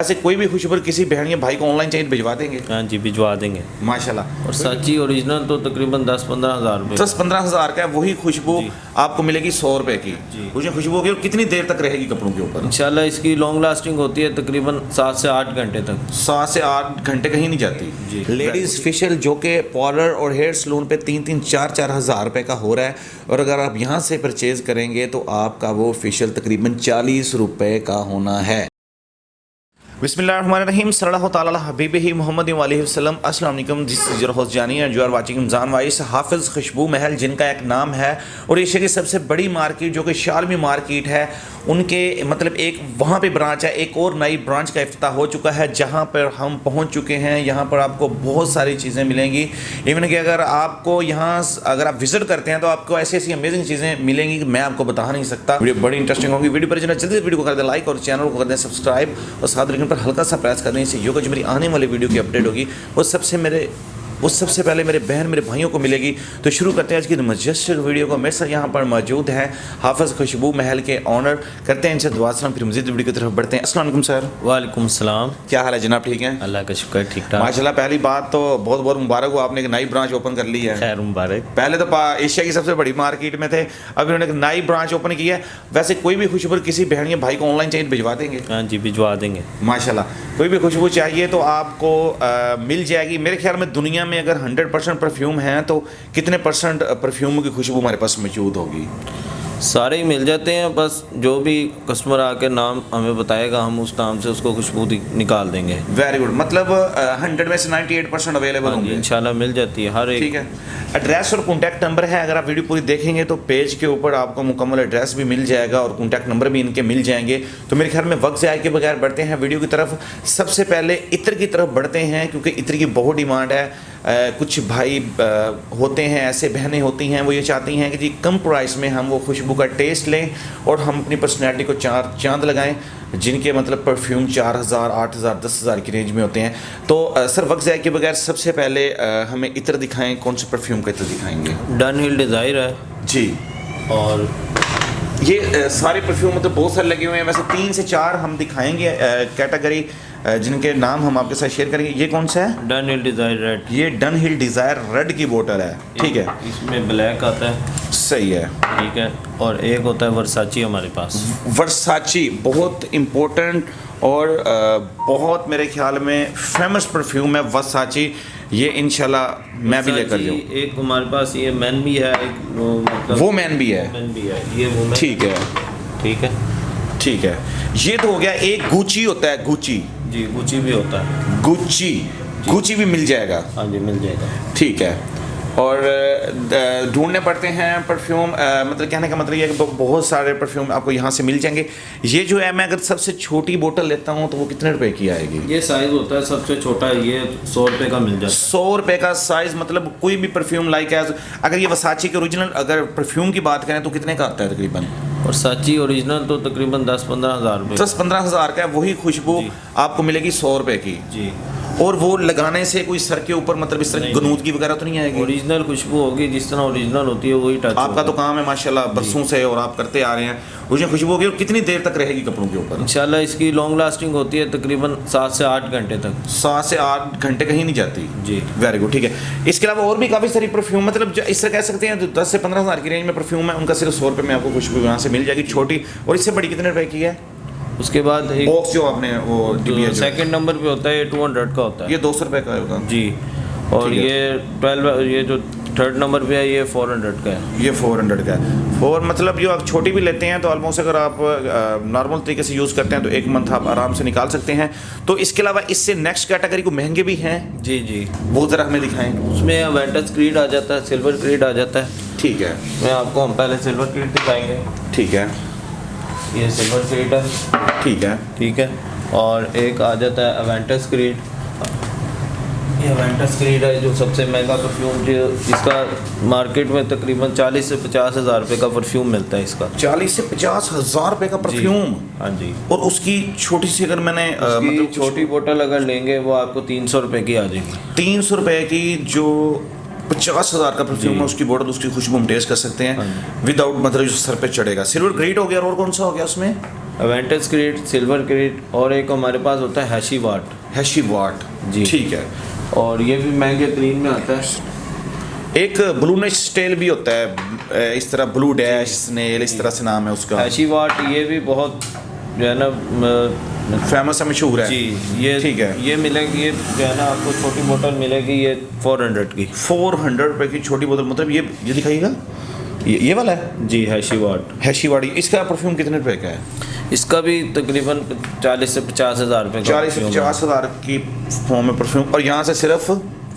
वैसे कोई भी खुशखबर किसी बहन या भाई को ऑनलाइन चाहिए भिजवा देंगे? हाँ जी, भिजवा देंगे। माशाल्लाह। और साची ओरिजिनल तो तकरीबन 10-15 हज़ार रुपये। 10-15 हज़ार का है, वही खुशबू आपको मिलेगी 100 रुपए की। मुझे खुशबू होगी। और कितनी देर तक रहेगी कपड़ों के ऊपर? इंशाल्लाह इसकी लॉन्ग लास्टिंग होती है तकरीबन 7 से 8 घंटे तक। 7 से 8 घंटे कहीं नहीं जाती। लेडीज़ फेशियल जो कि पार्लर और हेयर सलून पे 3-3, 4-4 हज़ार रुपये का हो रहा है, और अगर आप यहाँ से परचेज़ करेंगे तो आपका वो फेशियल तकरीबन 40 रुपये का होना है। बिस्मिल्लाहिर्रहमानिर्रहीम, सल्लल्लाहु ताला अला हबीबिही मुहम्मद अलैहि वसल्लम। अस्सलाम वालेकुम, this is your host Jani and you are watching Ramzan voice. Hafiz Khushbu महल जिनका एक नाम है, और एशिया की सबसे बड़ी मार्केट जो कि शालमी मार्केट है, उनके मतलब एक वहाँ पे ब्रांच है, एक और नई ब्रांच का इफ्तिताह हो चुका है जहाँ पर हम पहुँच चुके हैं। यहाँ पर आपको बहुत सारी चीज़ें मिलेंगी। इवन कि अगर आपको यहाँ अगर आप विज़िट करते हैं तो आपको ऐसी ऐसी अमेजिंग चीज़ें मिलेंगी कि मैं आपको बता नहीं सकता। वीडियो बड़ी इंटरेस्टिंग होगी। वीडियो पर जल्दी से वीडियो को कर दें लाइक और चैनल को कर दें सब्सक्राइब, और साथ लेकिन पर हल्का सा प्रेस कर दें, इससे योगा जो मेरी आने वाली वीडियो की अपडेट होगी वो सबसे पहले मेरे बहन मेरे भाइयों को मिलेगी। तो शुरू करते हैं आज की मजेस्टिक वीडियो को। मेरे साथ यहाँ पर मौजूद हैं हाफिज़ खुशबू महल के ऑनर। करते हैं इनसे दुआ सलाम, फिर मज़ीद वीडियो की तरफ बढ़ते हैं। अस्सलाम वालेकुम सर। वालेकुम सलाम। क्या हाल है जनाब? ठीक है, अल्लाह का शुक्र, ठीक ठाक। माशाल्लाह। पहली बात तो बहुत बहुत मुबारक हो, आपने एक नई ब्रांच ओपन कर ली है। खैर मुबारक। पहले तो एशिया की सबसे बड़ी मार्केट में थे, अब उन्होंने एक नई ब्रांच ओपन की है। वैसे कोई भी खुशबू किसी बहन या भाई को ऑनलाइन चाहिए भिजवा देंगे? हाँ जी, भिजवा देंगे माशाल्लाह। कोई भी खुशबू चाहिए तो आपको मिल जाएगी। मेरे ख्याल में दुनिया में अगर 100% परफ्यूम हैं तो कितने परसेंट परफ्यूम की खुशबू हमारे पास मौजूद होगी? सारे ही मिल जाते हैं, बस जो भी कस्टमर आके नाम हमें बताएगा हम उस नाम से उसको खुशबू निकाल देंगे। Very good. मतलब 100 में से 98% अवेलेबल होंगे इंशाल्लाह मिल जाती है हर एक। ठीक है। एड्रेस और कॉन्टैक्ट नंबर है, अगर आप वीडियो पूरी देखेंगे तो पेज के ऊपर आपको मुकम्मल एड्रेस भी मिल जाएगा और कॉन्टैक्ट नंबर भी इनके मिल जाएंगे। तो मेरे ख्याल में वक्त ज़ाया के बगैर बढ़ते हैं वीडियो की तरफ। सबसे पहले इत्र की तरफ बढ़ते हैं, क्योंकि इत्र की बहुत डिमांड है। कुछ भाई होते हैं, ऐसे बहनें होती हैं, वो ये चाहती हैं कि जी कम प्राइस में हम वो खुशबू का टेस्ट लें और हम अपनी पर्सनैलिटी को चार चांद लगाएं, जिनके मतलब परफ्यूम 4,000, 8,000, 10,000 की रेंज में होते हैं। तो सर वक्त ज़ाया के बगैर सबसे पहले हमें इत्र दिखाएं। कौन से परफ्यूम का इत्र दिखाएंगे? डन हिल डिज़ायर है जी। और ये सारे परफ्यूम मतलब बहुत सारे लगे हुए हैं। वैसे 3 से 4 हम दिखाएंगे कैटेगरी, जिनके नाम हम आपके साथ शेयर करेंगे। ये कौन सा है? डन हिल डिज़ायर रेड। ये डन हिल डिज़ायर रेड की बोतल है। ठीक है, इसमें ब्लैक आता है। सही है। ठीक है। और एक होता है वर्साची हमारे पास। वर्साची बहुत इम्पोर्टेंट और बहुत मेरे ख्याल में फेमस परफ्यूम है वर्साची। ये इंशाल्लाह मैं भी लेकर जाऊँ। एक हमारे पास ये मैन भी है, एक मतलब वो मैन भी है। मैन भी है, ये वो ठीक है, ठीक है, ठीक है। ये तो हो गया। एक गुची होता है, गुची। जी गुची भी होता है। गुची, गुची भी मिल जाएगा? हाँ जी मिल जाएगा। ठीक है। और ढूंढने पड़ते हैं परफ्यूम, मतलब कहने का मतलब ये है कि बहुत सारे परफ्यूम आपको यहाँ से मिल जाएंगे। ये जो है, मैं अगर सबसे छोटी बोतल लेता हूँ तो वो कितने रुपए की आएगी? ये साइज़ होता है सबसे छोटा, ये 100 रुपये का मिल जाता है। 100 रुपये का साइज़। मतलब कोई भी परफ्यूम लाइक एज, अगर ये वसाची के ओरिजिनल अगर परफ्यूम की बात करें तो कितने का आता है तकरीबन? और साची ओरिजिनल तो तकरीबन 10-15 हज़ार रुपये। 10-15 हज़ार का है। वही खुशबू आपको मिलेगी 100 रुपये की। जी। और वो लगाने से कोई सर के ऊपर मतलब इस तरह गनूदगी वगैरह तो नहीं आएगी? ओरिजिनल खुशबू होगी, जिस तरह ओरिजिनल होती है वही टच। आपका तो काम है माशाल्लाह बरसों से और आप करते आ रहे हैं। मुझे खुशबू होगी। और कितनी देर तक रहेगी कपड़ों के ऊपर? इंशाल्लाह इसकी लॉन्ग लास्टिंग होती है तकरीबन 7 से 8 घंटे तक। 7 से 8 घंटे कहीं नहीं जाती। जी। Very good. ठीक है। इसके अलावा और भी काफ़ी सारी परफ्यूम, मतलब इस तरह कह सकते हैं जो 10 से 15 हज़ार की रेंज में परफ्यूम है, उनका सिर्फ 100 रुपये में आपको खुशबू यहाँ से मिल जाएगी छोटी। और इससे बड़ी कितने रुपए की है? उसके बाद एक बॉक्स जो आपने वो सेकंड नंबर पे होता है, ये 200 का होता है। ये 200 रुपये का होगा जी। और ये 12, ये जो थर्ड नंबर पे है ये 400 का है। ये 400 का है। और मतलब जो आप छोटी भी लेते हैं तो ऑलमोस्ट अगर आप नॉर्मल तरीके से यूज़ करते हैं तो 1 मंथ आप आराम से निकाल सकते हैं। तो इसके अलावा इससे नेक्स्ट कैटेगरी को महंगे भी हैं। जी जी। वो ज़रा हमें दिखाएं। उसमें अवेंटस क्रीड आ जाता है, सिल्वर क्रीड आ जाता है। ठीक है। मैं आपको हम पहले सिल्वर क्रीड दिखाएंगे। ठीक है। ये सिल्वर क्रीड है। ठीक है। ठीक है। और एक आ जाता है अवेंटस क्रीड। ये अवेंटस क्रीड है जो सबसे महंगा परफ्यूम, जो इसका मार्केट में तकरीबन 40 से 50 हज़ार रुपये का परफ्यूम मिलता है इसका। 40 से 50 हज़ार रुपये का परफ्यूम? हाँ जी। और उसकी छोटी सी अगर मैंने मतलब छोटी बोतल अगर लेंगे वो आपको 300 रुपये की आ जाएगी। 300 रुपये की जो 50 हज़ार का परफ्यूम है, उसकी बोतल, उसकी खुशबू हम टेस्ट कर सकते हैं विदाउट मतलब जो सर पे चढ़ेगा। सिल्वर ग्रेट हो गया। और कौन सा हो गया उसमें? एवेंटस क्रीड, सिल्वर क्रीड, और एक हमारे पास होता है हैशी वाट। हैशी वाट जी। ठीक है। और ये भी महंगे तरीन में आता है। एक ब्लू स्टेल भी होता है इस तरह, ब्लू डैश स्नेल, इस तरह से नाम है उसका। हैशी वाट ये भी बहुत जो है ना फेमस है, मशहूर है जी। ये ठीक है। ये मिलेगी, ये जो है ना आपको छोटी बोतल मिलेगी ये 400 की। 400 रुपए की छोटी बोतल, मतलब ये दिखाइएगा, ये वाला है जी, हैशी वाट। हैशी वाट। इसका परफ्यूम कितने रुपए का है? इसका भी तकरीबन 40 से 50 हज़ार रुपये का 40 से 50 हज़ार की फॉर्म में परफ्यूम। और यहाँ से सिर्फ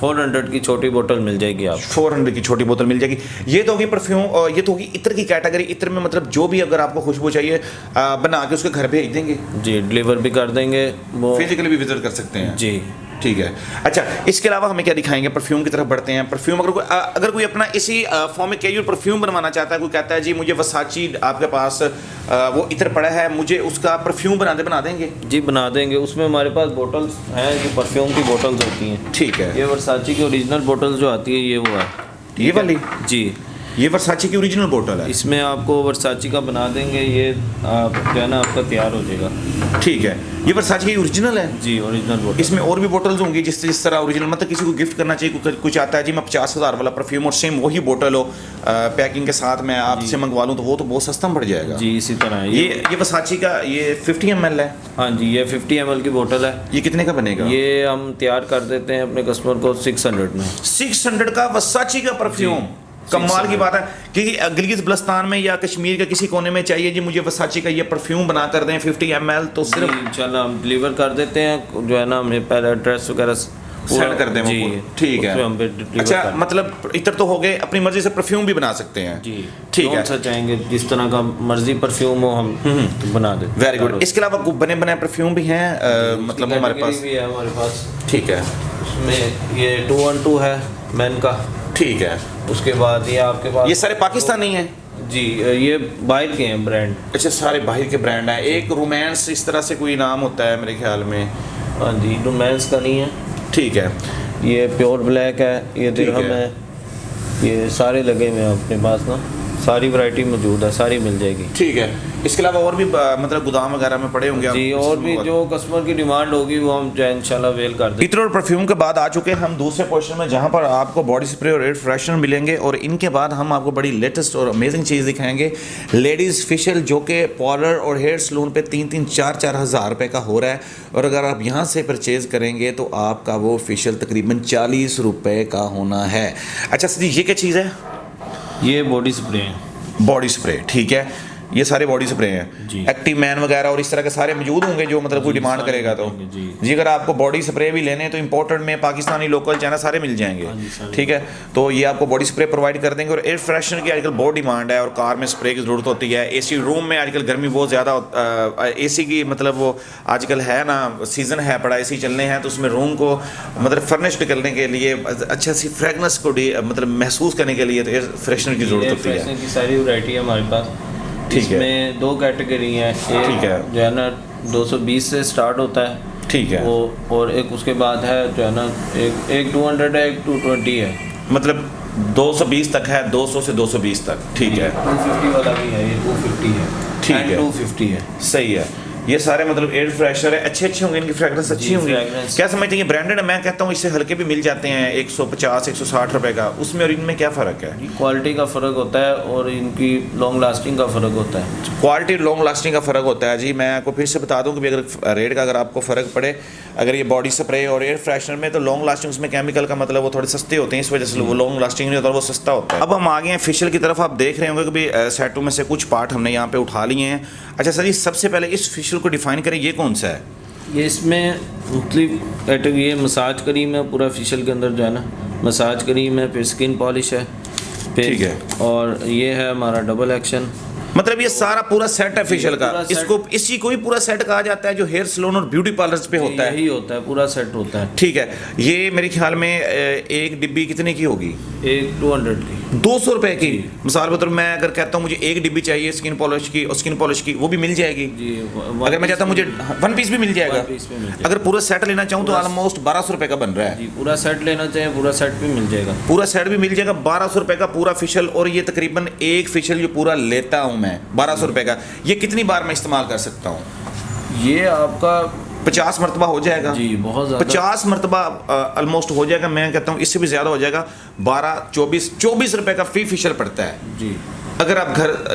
400 की छोटी बोतल मिल जाएगी आप। 400 की छोटी बोतल मिल जाएगी। ये तो होगी परफ्यूम, और ये तो होगी इत्र की कैटेगरी। इत्र में मतलब जो भी अगर आपको खुशबू चाहिए बना के उसके घर भेज देंगे जी, डिलीवर भी कर देंगे, वो फिजिकली भी विजिट कर सकते हैं जी। ठीक है। अच्छा, इसके अलावा हमें क्या दिखाएंगे? परफ्यूम की तरफ बढ़ते हैं। परफ्यूम अगर कोई अपना इसी फॉर्म में कैजुअल परफ्यूम बनवाना चाहता है, कोई कहता है जी मुझे वसाची आपके पास वो इत्र पड़ा है, मुझे उसका परफ्यूम बना देंगे? जी बना देंगे। उसमें हमारे पास बोटल्स हैं, ये परफ्यूम की बोटल्स होती हैं। ठीक है। ये वर्साची की ओरिजिनल बोटल्स जो आती है ये वो है, ये वाली जी। ये वर्साची की ओरिजिनल बोतल है। इसमें आपको वर्साची का बना देंगे, ये आप जो है ना आपका तैयार हो जाएगा। ठीक है, ये वर्साची की ओरिजिनल है जी, ओरिजिनल बोतल। इसमें और भी बोतल्स होंगी जिस तरह ओरिजिनल, मतलब किसी को गिफ्ट करना चाहिए, कुछ आता है जी मैं 50 हज़ार वाला परफ्यूम और सेम वही बोतल हो पैकिंग के साथ मैं आपसे मंगवा लूँ, तो वो तो बहुत सस्ता पड़ जाएगा जी। इसी तरह ये वर्साची का ये 50 ml है। हाँ जी, ये 50 ml की बोतल है। ये कितने का बनेगा? ये हम तैयार कर देते हैं अपने कस्टमर को 600 में। 600 का वर्साची का परफ्यूम, कमाल की बात है। क्योंकि गिलगित बल्तिस्तान में या कश्मीर के किसी कोने में चाहिए जी मुझे वर्साची का ये परफ्यूम बना कर दें 50 ml, तो सिर्फ इंशाल्लाह हम डिलीवर कर देते हैं, जो है ना हमें पहले एड्रेस वगैरह सेंड कर दें जी। वो। ठीक है। हम deliver अच्छा, कर- मतलब इतर तो हो गए, अपनी मर्जी से परफ्यूम भी बना सकते हैं जी। ठीक है। कौन सा चाहेंगे, जिस तरह का मर्जी परफ्यूम हो हम तो बना देते। Very good. इसके अलावा बने बनाए परफ्यूम भी हैं मतलब हमारे पास? भी है हमारे पास। ठीक है। उसमें ये 212 है मैन का। ठीक है। उसके बाद ये आपके पास ये सारे पाकिस्तानी हैं जी, ये बाहर के हैं ब्रांड। अच्छा, सारे बाहर के ब्रांड हैं। एक रोमांस इस तरह से कोई नाम होता है मेरे ख्याल में। हाँ जी, रोमांस का नहीं है। ठीक है। ये प्योर ब्लैक है, ये ठीक दिरहम है। है। ये सारे लगे हुए हैं अपने पास ना, सारी वैरायटी मौजूद है, सारी मिल जाएगी। ठीक है। इसके अलावा और भी मतलब गोदाम वगैरह में पड़े होंगे जी, और भी जो कस्टमर की डिमांड होगी वो हम जो है इंशाल्लाह वेल कर देंगे। इत्र और परफ्यूम के बाद आ चुके हैं हम दूसरे पोर्शन में, जहां पर आपको बॉडी स्प्रे और एयर फ्रेशनर मिलेंगे, और इनके बाद हम आपको बड़ी लेटेस्ट और अमेजिंग चीज़ दिखाएंगे, लेडीज़ फेशियल, जो कि पार्लर और हेयर सलून पे 3-4 हज़ार रुपये का हो रहा है, और अगर आप यहाँ से परचेज़ करेंगे तो आपका वो फेशियल तकरीबन 40 रुपये का होना है। अच्छा सर, ये क्या चीज़ है? ये बॉडी स्प्रे है। बॉडी स्प्रे, ठीक है। ये सारे बॉडी स्प्रे हैं जी। एक्टिव मैन वगैरह और इस तरह के सारे मौजूद होंगे जो मतलब कोई डिमांड सारे करेगा तो मिलेंगे, जी। अगर आपको बॉडी स्प्रे भी लेने हैं तो इंपोर्टेड में पाकिस्तानी लोकल चाइना सारे मिल जाएंगे सारे। ठीक है। तो ये आपको बॉडी स्प्रे प्रोवाइड कर देंगे। और एयर फ्रेशनर की आजकल बहुत डिमांड है और कार में स्प्रे की ज़रूरत होती है। एसी रूम में आजकल गर्मी बहुत ज़्यादा, एसी की मतलब वो आजकल है ना, सीज़न है बड़ा, एसी चलने हैं, तो उसमें रूम को मतलब फर्निश्ड करने के लिए अच्छा सी फ्रेगनेंस को मतलब महसूस करने के लिए तो एयर फ्रेशनर की ज़रूरत होती है। फ्रेशनर की सारी वैरायटी है हमारे पास। ठीक है। इसमें 2 कैटेगरी हैं। एक ठीक है। जो है ना 220 से स्टार्ट होता है, ठीक है। वो, और एक उसके बाद है जो है ना एक 200 है, एक 220 है, मतलब 220 तक है, 200 से 220 तक ठीक है। 250 वाला भी है, ये 250 है, ठीक and है। 250 है। सही है। ये सारे मतलब एयर फ्रेशनर है, अच्छे होंगे, इनकी फ्रेगनेंस अच्छी जी, होंगी। fragrance। क्या समझते हैं? ब्रांडेड है, मैं कहता हूँ इससे हल्के भी मिल जाते हैं 150-160 रुपए का, उसमें और इनमें क्या फ़र्क है? क्वालिटी का फ़र्क होता है और इनकी लॉन्ग लास्टिंग का फ़र्क होता है। क्वालिटी लॉन्ग लास्टिंग का फ़र्क होता है जी। मैं आपको फिर से बता दूं कि अगर रेट का अगर आपको फ़र्क पड़े, अगर ये बॉडी स्प्रे और एयर फ्रेशनर में, तो लॉन्ग लास्टिंग उसमें केमिकल का मतलब वो थोड़े सस्ते होते हैं, इस वजह से वो लॉन्ग लास्टिंग नहीं होता, वो सस्ता होता है। अब हम आ गए हैं फेशियल की तरफ। आप देख रहे होंगे कि भाई सेटों में से कुछ पार्ट हमने यहाँ पे उठा लिए हैं। अच्छा सर, ये सबसे पहले इस फेशियल को डिफाइन करें, ये कौन सा है? ये इसमें मुख्तलिफ कैटेगरी है। मसाज क्रीम है पूरा फेशियल के अंदर जो है ना, मसाज क्रीम है, फिर स्किन पॉलिश है, फिर ठीक है। और ये है हमारा डबल एक्शन। मतलब ये सारा पूरा सेट है फेशियल का। पूरा सेट। इसको इसी को ही पूरा सेट कहा जाता है जो हेयर सैलून और ब्यूटी पार्लर्स पे होता है। यही होता है, पूरा सेट होता है। ठीक है। ये मेरे ख्याल में एक डिब्बी कितने की होगी? एक 200 की, 200 रुपए की। मिसाल बतौर मैं अगर कहता हूँ मुझे एक डिब्बी चाहिए स्किन पॉलिश की, और स्किन पॉलिश की वो भी मिल जाएगी जी। अगर मैं चाहता हूँ मुझे वन पीस भी मिल जाएगा। वन पीस भी मिल जाएगा। अगर पूरा सेट लेना चाहूँ तो ऑलमोस्ट 1200 रुपए का बन रहा है जी, पूरा सेट लेना चाहिए, पूरा सेट भी मिल जाएगा। पूरा सेट भी मिल जाएगा 1200 रुपए का पूरा फेशियल। और ये तकरीबन एक फेशियल जो पूरा लेता हूँ मैं, है 1200 रुपये का, ये कितनी बार मैं इस्तेमाल कर सकता हूँ? ये आपका 50 मरतबा हो जाएगा जी, बहुत ज़्यादा 50 मरतबा ऑलमोस्ट हो जाएगा। मैं कहता हूँ इससे भी ज़्यादा हो जाएगा। 24 रुपये का फी फिशर पड़ता है जी। अगर आप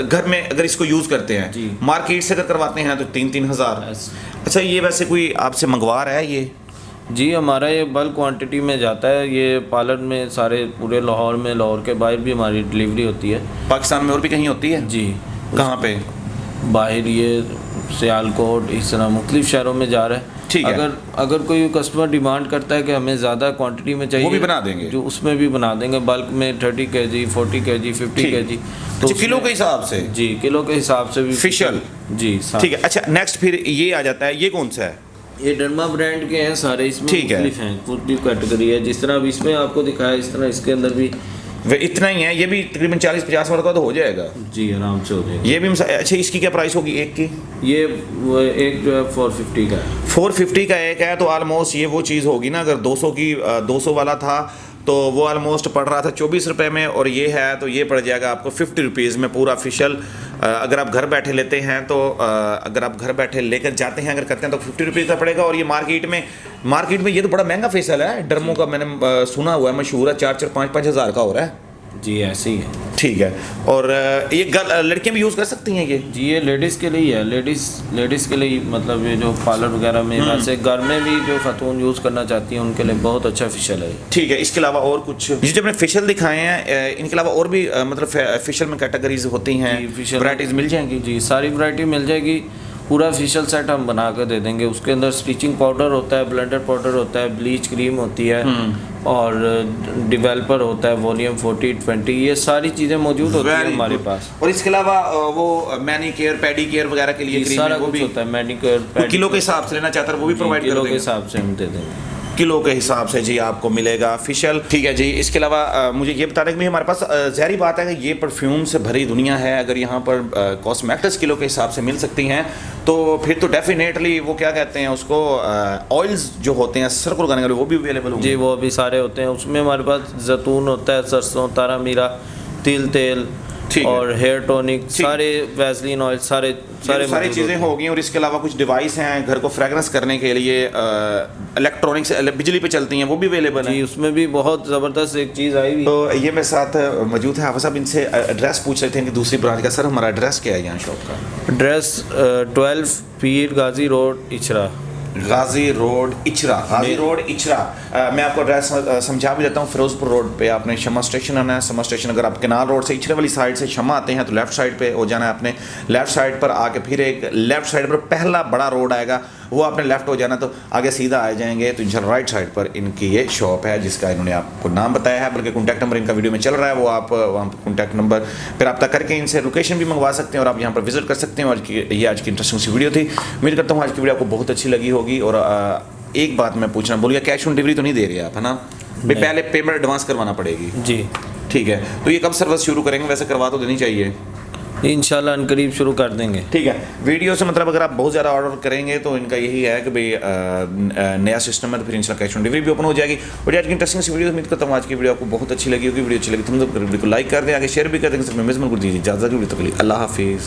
घर में अगर इसको यूज़ करते हैं। जी। मार्केट से अगर करवाते हैं तो 3-3 हज़ार। Yes। अच्छा, ये वैसे कोई आपसे मंगवा रहा है ये? जी, हमारा ये बल्क क्वांटिटी में जाता है, ये पार्लर में सारे पूरे लाहौर में, लाहौर के बाहर भी हमारी डिलीवरी होती है। पाकिस्तान में और भी कहीं होती है? जी। कहाँ पे? बाहर ये सियालकोट, इस तरह मुख्तलिफ शहरों में जा रहा है। ठीक है। अगर कोई कस्टमर डिमांड करता है कि हमें ज़्यादा क्वांटिटी में चाहिए, वो भी बना देंगे? जो उसमें भी बना देंगे, बल्क में 30 kg, 40 kg, 50 kg। तो किलो के हिसाब से? जी, किलो के हिसाब से भी फिशल? जी। ठीक है। अच्छा, नेक्स्ट फिर ये आ जाता है, ये कौन सा है? ये डर्मा ब्रांड के हैं सारे, इसमें ठीक है। मुख्तलिफ हैं, पूरी कैटेगरी है। जिस तरह अब इसमें आपको दिखाया, इस तरह इसके अंदर भी वे इतना ही है, ये भी तकरीबन 40-50 मरतबा तो हो जाएगा। जी आराम से हो जाएगा। ये भी अच्छा, इसकी क्या प्राइस होगी एक की? ये एक जो है 450 का है। 450 का एक है, तो ऑलमोस्ट ये वो चीज़ होगी ना, अगर 200 वाला था तो वो ऑलमोस्ट पड़ रहा था 24 रुपये में, और ये है तो ये पड़ जाएगा आपको 50 रुपीज़ में पूरा फिशल। अगर आप घर बैठे लेते हैं तो अगर आप घर बैठे लेकर जाते हैं, अगर करते हैं तो 50 रुपीज़ का पड़ेगा। और ये मार्केट में ये तो बड़ा महंगा फेशियल है डर्मो का, मैंने सुना हुआ है, मशहूर है, 4-4, 5-5 हज़ार का हो रहा है। जी ऐसे ही है। ठीक है। और ये लड़कियां भी यूज़ कर सकती हैं ये? जी, ये लेडीज़ के लिए ही है, लेडीज़ के लिए, मतलब ये जो पार्लर वगैरह में, वैसे घर में भी जो खातून यूज़ करना चाहती हैं उनके लिए बहुत अच्छा फेशियल है। ठीक है। इसके अलावा और कुछ, ये जो अपने फेशियल दिखाए हैं, इनके अलावा और भी मतलब फेशियल में कैटेगरीज होती हैं, वैराइटीज़ मिल जाएंगी? जी, सारी वैरायटी मिल जाएगी। पूरा फेशियल सेट हम बना कर दे देंगे। उसके अंदर स्टिचिंग पाउडर होता है, ब्लेंडर पाउडर होता है, ब्लीच क्रीम होती है, और डिवेलपर होता है, वॉल्यूम 40, 20, ये सारी चीज़ें मौजूद होती हैं हमारे पास। और इसके अलावा वो मैनीकेयर, पेडीकेयर वगैरह के लिए क्रीम सारा वो कुछ भी होता है। मैनीक्योर किलो के हिसाब से लेना चाहता है वो भी प्रोवाइड कर किलो के देंगे? हिसाब से हम दे देंगे। किलो के हिसाब से जी आपको मिलेगा फेशियल। ठीक है जी। इसके अलावा मुझे ये बता दें कि हमारे पास ज़ाहिर बात है कि ये परफ्यूम से भरी दुनिया है। अगर यहाँ पर कॉस्मेटिक्स किलो के हिसाब से मिल सकती हैं तो फिर तो डेफिनेटली वो क्या कहते हैं उसको, ऑयल्स जो होते हैं सर को लगाने वाले, वो भी अवेलेबल होंगे? जी, वो भी सारे होते हैं। उसमें हमारे पास जैतून होता है, सरसों, तारा मीरा, तिल तेल, और हेयर टॉनिक, सारे वैसलीन ऑयल, सारी चीज़ें होगी। और इसके अलावा कुछ डिवाइस हैं घर को फ्रेगरेंस करने के लिए, इलेक्ट्रॉनिक्स बिजली पे चलती हैं, वो भी अवेलेबल जी। है। उसमें भी बहुत ज़बरदस्त एक चीज़ आई हुई। तो ये मेरे साथ मौजूद है हाफिज़ साहब, इनसे एड्रेस पूछ रहे थे कि दूसरी ब्रांच का। सर हमारा एड्रेस क्या है यहाँ शॉप का? एड्रेस 12 पीर गाजी रोड, इचरा। गाजी रोड इचरा। मैं आपको एड्रेस समझा भी देता हूँ। फिरोजपुर रोड पे आपने शमा स्टेशन आना है। शमा स्टेशन अगर आप केनाल रोड से इचरे वाली साइड से शमा आते हैं तो लेफ़्ट साइड पे हो जाना है आपने। लेफ़्ट साइड पर आके फिर एक लेफ़्ट साइड पर पहला बड़ा रोड आएगा, वो आपने लेफ़्ट हो जाना, तो आगे सीधा आ जाएंगे तो इंशाल्लाह राइट साइड पर इनकी ये शॉप है जिसका इन्होंने आपको नाम बताया है, बल्कि कॉन्टैक्ट नंबर इनका वीडियो में चल रहा है, वो आप वहाँ पर कॉन्टैक्ट नंबर फिर रब्ता करके इनसे लोकेशन भी मंगवा सकते हैं और आप यहाँ पर विजिट कर सकते हैं। और ये आज की इंटरेस्टिंग सी वीडियो थी। उम्मीद करता हूँ आज की वीडियो आपको बहुत अच्छी लगी होगी। और एक बात मैं पूछना भूल गया, कैश ऑन डिलीवरी तो नहीं दे रहे आप, है ना? भाई पहले पेमेंट एडवांस करवाना पड़ेगी? जी ठीक है। तो ये कब सर्विस शुरू करेंगे? वैसे करवा तो देनी चाहिए इंशाल्लाह अनकरीब शुरू कर देंगे। ठीक है। वीडियो से मतलब अगर आप बहुत ज़्यादा ऑर्डर करेंगे तो इनका यही है कि भाई नया सिस्टम है तो फिर इंशाल्लाह कैश ऑन डिलीवरी भी ओपन हो जाएगी। और आज की इंटरेस्टिंग सी वीडियो उम्मीद करता हूँ आज की वीडियो आपको बहुत अच्छी लगी होगी। वीडियो अच्छी लगी तो वीडियो को लाइक कर दें, आगे शेयर भी कर देंगे। सब में मेजबान कर दीजिए इजाज़त। वीडियो तक के लिए अल्लाह हाफिज़।